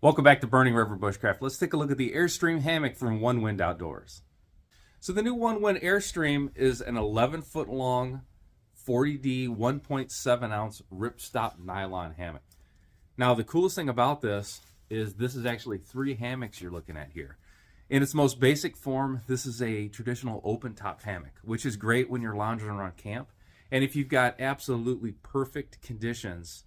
Welcome back to Burning River Bushcraft. Let's take a look at the Airstream Hammock from Onewind Outdoors. So the new Onewind Airstream is an 11-foot long, 40D, 1.7 ounce ripstop nylon hammock. Now the coolest thing about this is actually 3 hammocks you're looking at here. In its most basic form, this is a traditional open top hammock, which is great when you're lounging around camp. And if you've got absolutely perfect conditions,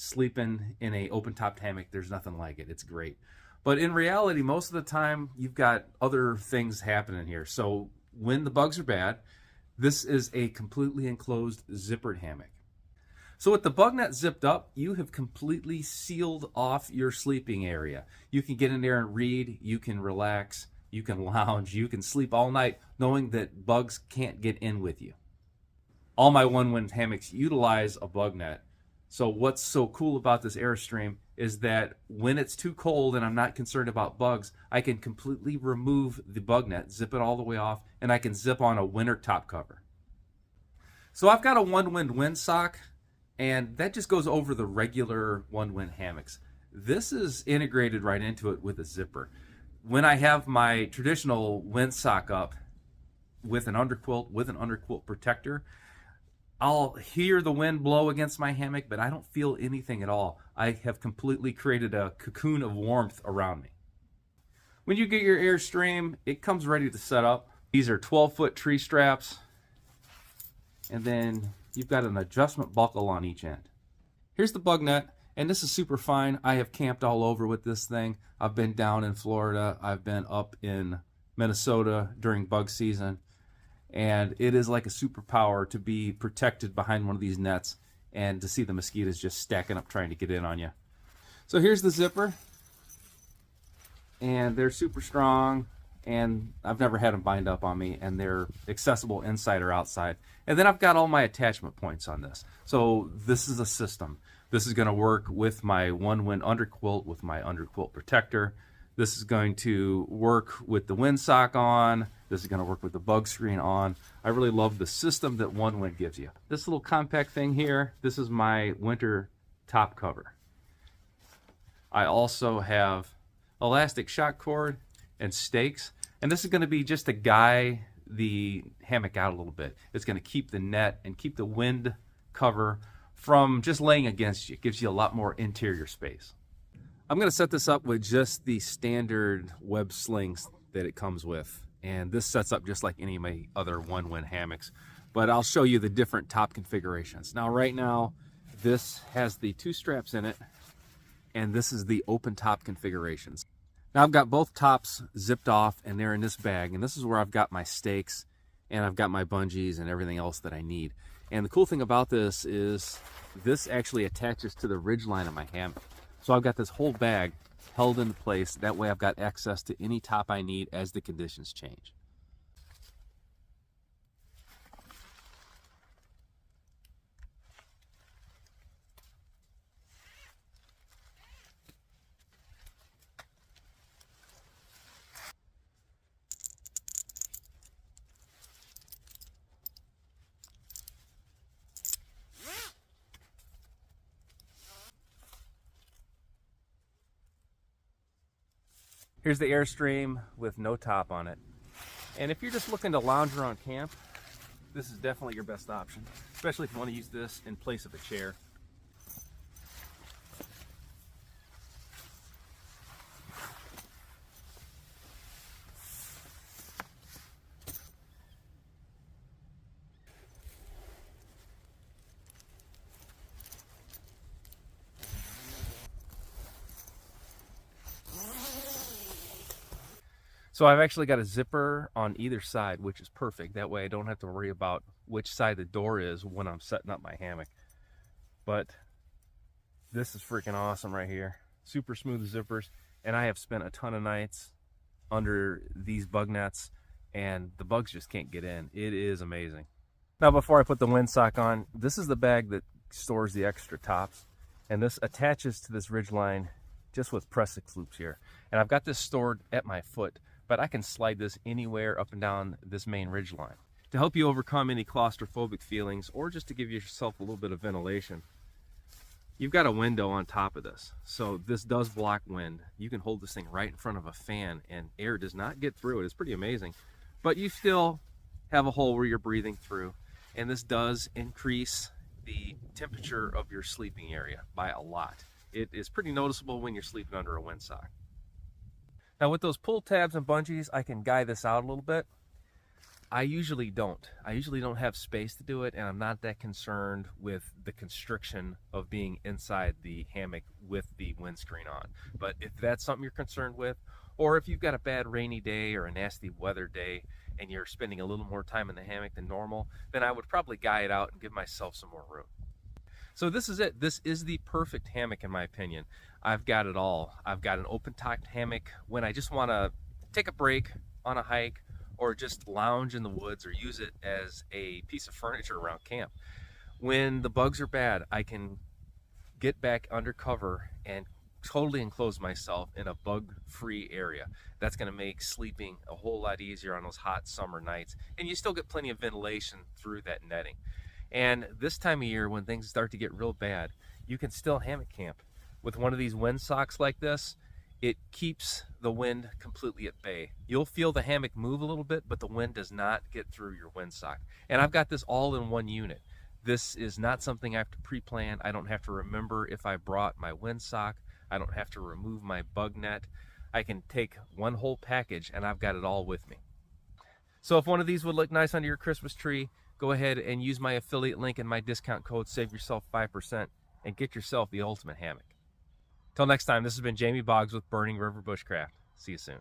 sleeping in a open top hammock, there's nothing like it. It's great. But in reality, most of the time you've got other things happening here. So when the bugs are bad, this is a completely enclosed zippered hammock. So with the Bugnet zipped up, you have completely sealed off your sleeping area. You can get in there and read, you can relax, you can lounge, you can sleep all night knowing that bugs can't get in with you. All my Onewind hammocks utilize a Bugnet. So what's so cool about this Airstream is that when it's too cold and I'm not concerned about bugs, I can completely remove the Bugnet, zip it all the way off, and I can zip on a winter top cover. So I've got a Onewind windsock, and that just goes over the regular Onewind hammocks. This is integrated right into it with a zipper. When I have my traditional windsock up with an underquilt protector, I'll hear the wind blow against my hammock, but I don't feel anything at all. I have completely created a cocoon of warmth around me. When you get your Airstream, it comes ready to set up. These are 12-foot tree straps, and then you've got an adjustment buckle on each end. Here's the Bugnet, and this is super fine. I have camped all over with this thing. I've been down in Florida. I've been up in Minnesota during bug season. And it is like a superpower to be protected behind one of these nets and to see the mosquitoes just stacking up trying to get in on you. So here's the zipper, and they're super strong, and I've never had them bind up on me, and they're accessible inside or outside. And then I've got all my attachment points on this. So this is a system. This is going to work with my Onewind underquilt, with my underquilt protector. This is going to work with the windsock on. This is going to work with the bug screen on. I really love the system that Onewind gives you. This little compact thing here, this is my winter top cover. I also have elastic shock cord and stakes, and this is going to be just to guide the hammock out a little bit. It's going to keep the net and keep the wind cover from just laying against you. It gives you a lot more interior space. I'm going to set this up with just the standard web slings that it comes with. And this sets up just like any of my other Onewind hammocks. But I'll show you the different top configurations. Now, right now, this has the 2 straps in it. And this is the open top configurations. Now, I've got both tops zipped off, and they're in this bag. And this is where I've got my stakes, and I've got my bungees and everything else that I need. And the cool thing about this is this actually attaches to the ridge line of my hammock. So I've got this whole bag held into place. That way I've got access to any top I need as the conditions change. Here's the Airstream with no top on it. And if you're just looking to lounge around camp, this is definitely your best option, especially if you want to use this in place of a chair. So I've actually got a zipper on either side, which is perfect. That way I don't have to worry about which side the door is when I'm setting up my hammock. But this is freaking awesome right here. Super smooth zippers. And I have spent a ton of nights under these bug nets, and the bugs just can't get in. It is amazing. Now, before I put the windsock on, this is the bag that stores the extra tops. And this attaches to this ridge line just with press-fix loops here. And I've got this stored at my foot, but I can slide this anywhere up and down this main ridge line. To help you overcome any claustrophobic feelings, or just to give yourself a little bit of ventilation, you've got a window on top of this, so this does block wind. You can hold this thing right in front of a fan and air does not get through it. It's pretty amazing, but you still have a hole where you're breathing through, and this does increase the temperature of your sleeping area by a lot. It is pretty noticeable when you're sleeping under a windsock. Now with those pull tabs and bungees, I can guy this out a little bit. I usually don't. I usually don't have space to do it, and I'm not that concerned with the constriction of being inside the hammock with the windscreen on. But if that's something you're concerned with, or if you've got a bad rainy day or a nasty weather day and you're spending a little more time in the hammock than normal, then I would probably guy it out and give myself some more room. So this is it. This is the perfect hammock in my opinion. I've got it all. I've got an open top hammock when I just want to take a break on a hike, or just lounge in the woods, or use it as a piece of furniture around camp. When the bugs are bad, I can get back under cover and totally enclose myself in a bug-free area. That's gonna make sleeping a whole lot easier on those hot summer nights, and you still get plenty of ventilation through that netting. And this time of year, when things start to get real bad, you can still hammock camp. With one of these windsocks like this, it keeps the wind completely at bay. You'll feel the hammock move a little bit, but the wind does not get through your windsock. And I've got this all in one unit. This is not something I have to pre-plan. I don't have to remember if I brought my windsock. I don't have to remove my bug net. I can take one whole package and I've got it all with me. So if one of these would look nice under your Christmas tree, go ahead and use my affiliate link and my discount code, save yourself 5% and get yourself the ultimate hammock. Till next time, this has been Jamie Boggs with Burning River Bushcraft. See you soon.